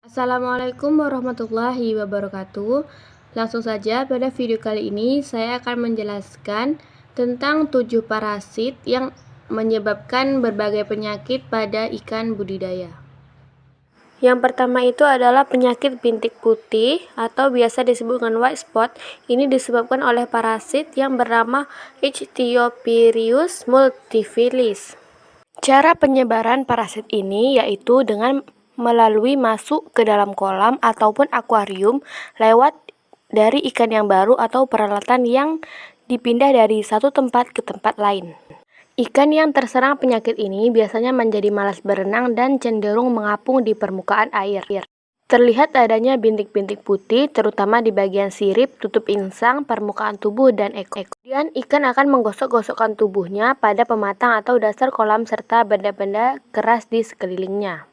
Assalamualaikum warahmatullahi wabarakatuh. Langsung saja pada video kali ini saya akan menjelaskan tentang 7 parasit yang menyebabkan berbagai penyakit pada ikan budidaya. Yang pertama itu adalah penyakit bintik putih atau biasa disebut dengan white spot. Ini disebabkan oleh parasit yang bernama Ichthyopyrius multifilius. Cara penyebaran parasit ini yaitu dengan melalui masuk ke dalam kolam ataupun akuarium lewat dari ikan yang baru atau peralatan yang dipindah dari satu tempat ke tempat lain. Ikan yang terserang penyakit ini biasanya menjadi malas berenang dan cenderung mengapung di permukaan air. Terlihat adanya bintik-bintik putih terutama di bagian sirip, tutup insang, permukaan tubuh, dan ekor. Kemudian ikan akan menggosok-gosokkan tubuhnya pada pematang atau dasar kolam serta benda-benda keras di sekelilingnya.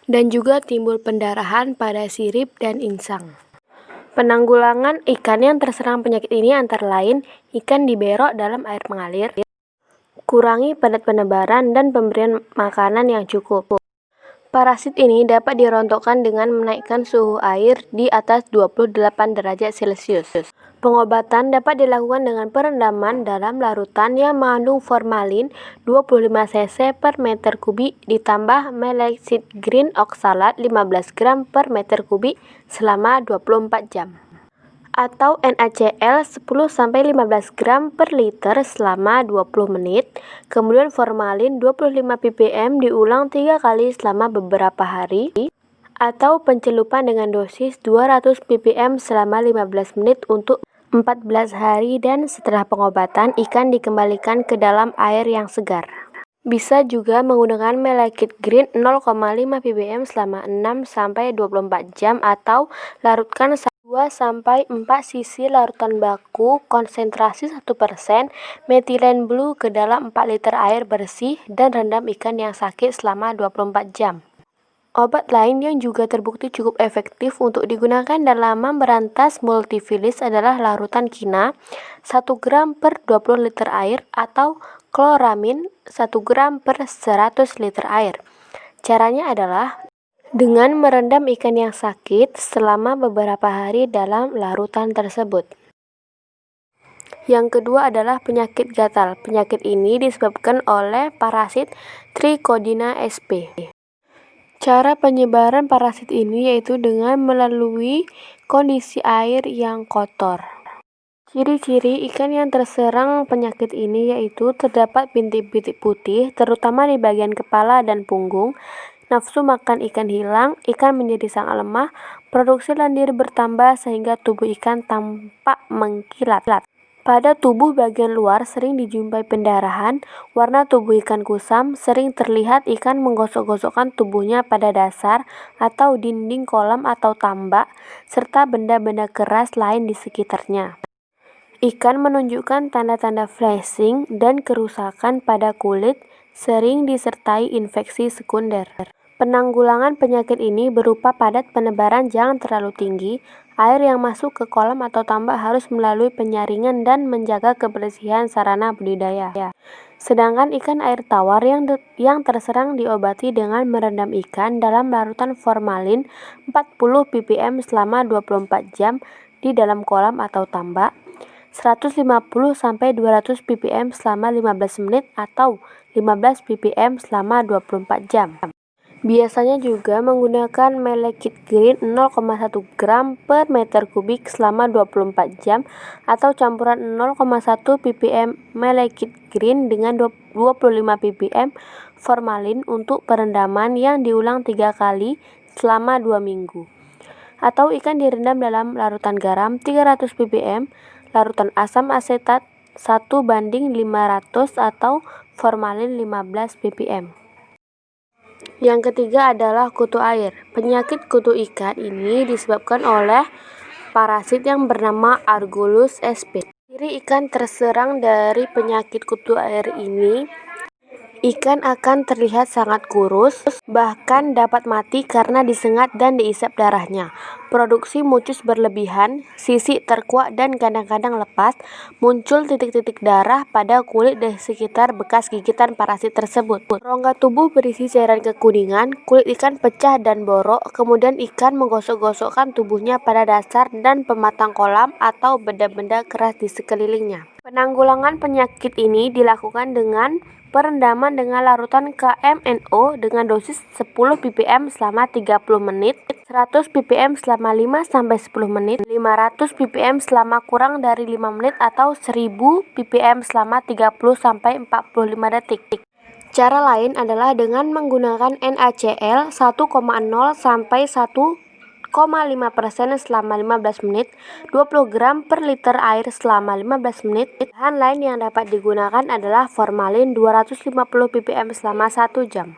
Dan juga timbul pendarahan pada sirip dan insang. Penanggulangan ikan yang terserang penyakit ini antara lain ikan diberok dalam air mengalir, kurangi padat penebaran dan pemberian makanan yang cukup. Parasit ini dapat dirontokkan dengan menaikkan suhu air di atas 28 derajat Celcius. Pengobatan dapat dilakukan dengan perendaman dalam larutan yang mengandung formalin 25 cc per meter kubik ditambah malecyl green oxalate 15 gram per meter kubik selama 24 jam. Atau NaCl 10-15 gram per liter selama 20 menit, kemudian formalin 25 ppm diulang 3 kali selama beberapa hari, atau pencelupan dengan dosis 200 ppm selama 15 menit untuk 14 hari dan setelah pengobatan ikan dikembalikan ke dalam air yang segar. Bisa juga menggunakan malecyl green 0,5 ppm selama 6-24 jam atau larutkan 2-4 cc larutan baku konsentrasi 1% metilen blue ke dalam 4 liter air bersih dan rendam ikan yang sakit selama 24 jam. Obat lain yang juga terbukti cukup efektif untuk digunakan dalam memberantas multifilius adalah larutan kina 1 gram per 20 liter air atau kloramin 1 gram per 100 liter air. Caranya adalah dengan merendam ikan yang sakit selama beberapa hari dalam larutan tersebut. Yang kedua adalah penyakit gatal. Penyakit ini disebabkan oleh parasit Trichodina sp. Cara penyebaran parasit ini yaitu dengan melalui kondisi air yang kotor. Ciri-ciri ikan yang terserang penyakit ini yaitu terdapat bintik-bintik putih terutama di bagian kepala dan punggung, nafsu makan ikan hilang, ikan menjadi sangat lemah, produksi lendir bertambah sehingga tubuh ikan tampak mengkilat. Pada tubuh bagian luar sering dijumpai pendarahan, warna tubuh ikan kusam, sering terlihat ikan menggosok-gosokkan tubuhnya pada dasar atau dinding kolam atau tambak, serta benda-benda keras lain di sekitarnya. Ikan menunjukkan tanda-tanda flashing dan kerusakan pada kulit, sering disertai infeksi sekunder. Penanggulangan penyakit ini berupa padat penebaran jangan terlalu tinggi, air yang masuk ke kolam atau tambak harus melalui penyaringan dan menjaga kebersihan sarana budidaya. Sedangkan ikan air tawar yang terserang diobati dengan merendam ikan dalam larutan formalin 40 ppm selama 24 jam di dalam kolam atau tambak, 150-200 ppm selama 15 menit atau 15 ppm selama 24 jam. Biasanya juga menggunakan malecyl green 0,1 gram per meter kubik selama 24 jam atau campuran 0,1 ppm malecyl green dengan 25 ppm formalin untuk perendaman yang diulang 3 kali selama 2 minggu. Atau ikan direndam dalam larutan garam 300 ppm, larutan asam asetat 1:500 atau formalin 15 ppm. Yang ketiga adalah kutu air. Penyakit kutu ikan ini disebabkan oleh parasit yang bernama Argolus sp. Ciri ikan terserang dari penyakit kutu air ini Ikan akan terlihat sangat kurus, bahkan dapat mati karena disengat dan diisap darahnya. Produksi mucus berlebihan, sisik terkuak dan kadang-kadang lepas, muncul titik-titik darah pada kulit di sekitar bekas gigitan parasit tersebut. Rongga tubuh berisi cairan kekuningan, kulit ikan pecah dan borok, kemudian ikan menggosok-gosokkan tubuhnya pada dasar dan pematang kolam atau benda-benda keras di sekelilingnya. Penanggulangan penyakit ini dilakukan dengan perendaman dengan larutan KMNO dengan dosis 10 ppm selama 30 menit, 100 ppm selama 5-10 menit, 500 ppm selama kurang dari 5 menit atau 1000 ppm selama 30-45 detik. Cara lain adalah dengan menggunakan NaCl 1,0 sampai 1,5% selama 15 menit, 20 gram per liter air selama 15 menit. Bahan lain yang dapat digunakan adalah formalin 250 ppm selama 1 jam.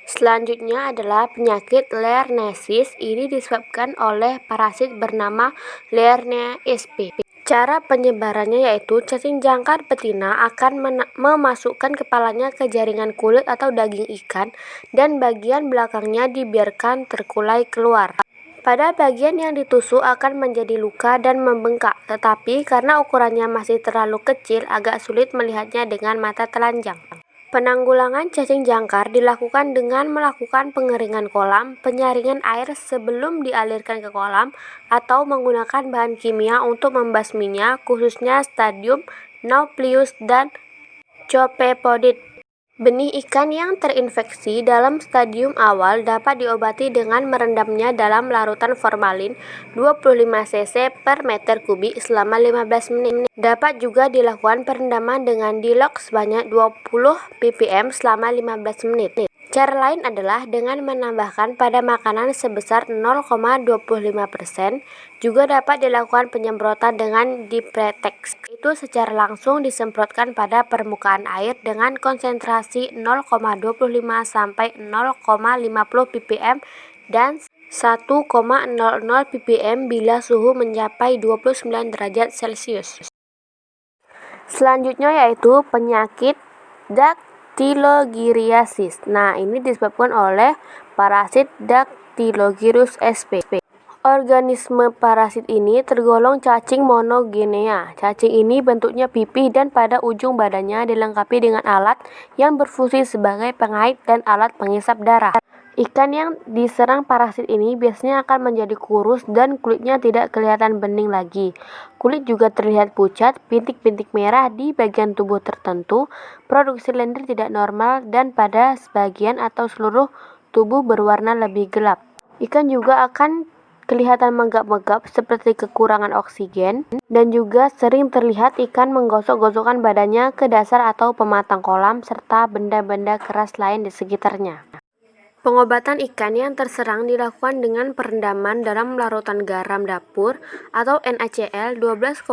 Selanjutnya adalah penyakit Lernesis. Ini disebabkan oleh parasit bernama Lernia sp. Cara penyebarannya yaitu cacing jangkar betina akan memasukkan kepalanya ke jaringan kulit atau daging ikan dan bagian belakangnya dibiarkan terkulai keluar. Pada bagian yang ditusuk akan menjadi luka dan membengkak, tetapi karena ukurannya masih terlalu kecil agak sulit melihatnya dengan mata telanjang. Penanggulangan cacing jangkar dilakukan dengan melakukan pengeringan kolam, penyaringan air sebelum dialirkan ke kolam, atau menggunakan bahan kimia untuk membasminya, khususnya Stadium nauplius dan Copepodid. Benih ikan yang terinfeksi dalam stadium awal dapat diobati dengan merendamnya dalam larutan formalin 25 cc per meter kubik selama 15 menit. Dapat juga dilakukan perendaman dengan Dilox sebanyak 20 ppm selama 15 menit. Cara lain adalah dengan menambahkan pada makanan sebesar 0,25%. Juga dapat dilakukan penyemprotan dengan Dipretex. Itu secara langsung disemprotkan pada permukaan air dengan konsentrasi 0,25 sampai 0,50 ppm dan 1,00 ppm bila suhu mencapai 29 derajat Celcius. Selanjutnya yaitu penyakit Dactylogiriasis. Nah, ini disebabkan oleh parasit Dactylogirus sp. Organisme parasit ini tergolong cacing monogenea. Cacing ini bentuknya pipih dan pada ujung badannya dilengkapi dengan alat yang berfungsi sebagai pengait dan alat pengisap darah. Ikan yang diserang parasit ini biasanya akan menjadi kurus dan kulitnya tidak kelihatan bening lagi. Kulit juga terlihat pucat, bintik-bintik merah di bagian tubuh tertentu, produksi lendir tidak normal, dan pada sebagian atau seluruh tubuh berwarna lebih gelap. Ikan juga akan kelihatan menggap-menggap seperti kekurangan oksigen, dan juga sering terlihat ikan menggosok-gosokkan badannya ke dasar atau pematang kolam serta benda-benda keras lain di sekitarnya. Pengobatan ikan yang terserang dilakukan dengan perendaman dalam larutan garam dapur atau NaCl 12,5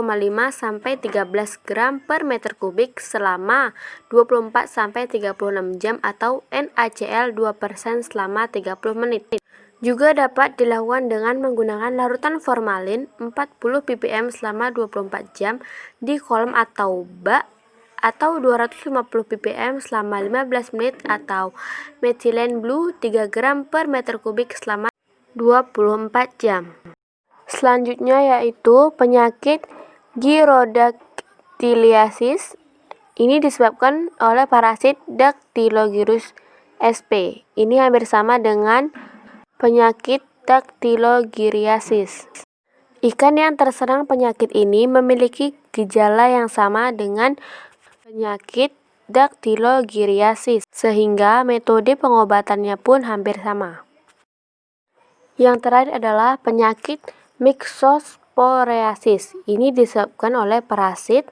sampai 13 gram per meter kubik selama 24 sampai 36 jam atau NaCl 2% selama 30 menit. Juga dapat dilakukan dengan menggunakan larutan formalin 40 ppm selama 24 jam di kolam atau bak atau 250 ppm selama 15 menit atau methylene blue 3 gram per meter kubik selama 24 jam. Selanjutnya yaitu penyakit Gyrodactyliasis. Ini disebabkan oleh parasit Dactylogirus sp. Ini hampir sama dengan penyakit Dactylogiriasis. Ikan yang terserang penyakit ini memiliki gejala yang sama dengan penyakit Dactylogiriasis, sehingga metode pengobatannya pun hampir sama. Yang terakhir adalah penyakit Myxosporeasis. Ini disebabkan oleh parasit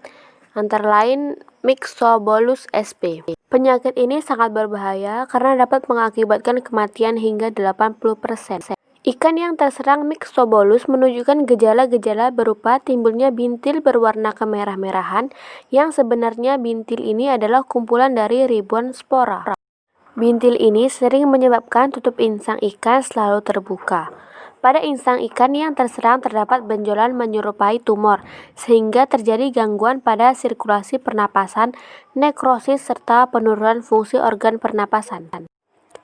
antara lain Myxobolus sp. Penyakit ini sangat berbahaya karena dapat mengakibatkan kematian hingga 80%. Ikan yang terserang Myxobolus menunjukkan gejala-gejala berupa timbulnya bintil berwarna kemerah-merahan, yang sebenarnya bintil ini adalah kumpulan dari ribuan spora. Bintil ini sering menyebabkan tutup insang ikan selalu terbuka. Pada insang ikan yang terserang terdapat benjolan menyerupai tumor, sehingga terjadi gangguan pada sirkulasi pernapasan, nekrosis, serta penurunan fungsi organ pernapasan.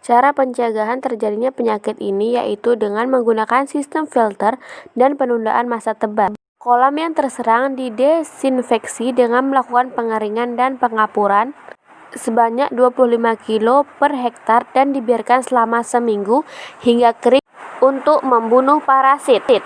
Cara pencegahan terjadinya penyakit ini yaitu dengan menggunakan sistem filter dan penundaan masa tebal. Kolam yang terserang didesinfeksi dengan melakukan pengeringan dan pengapuran sebanyak 25 kilo per hektar dan dibiarkan selama seminggu hingga kering untuk membunuh parasit.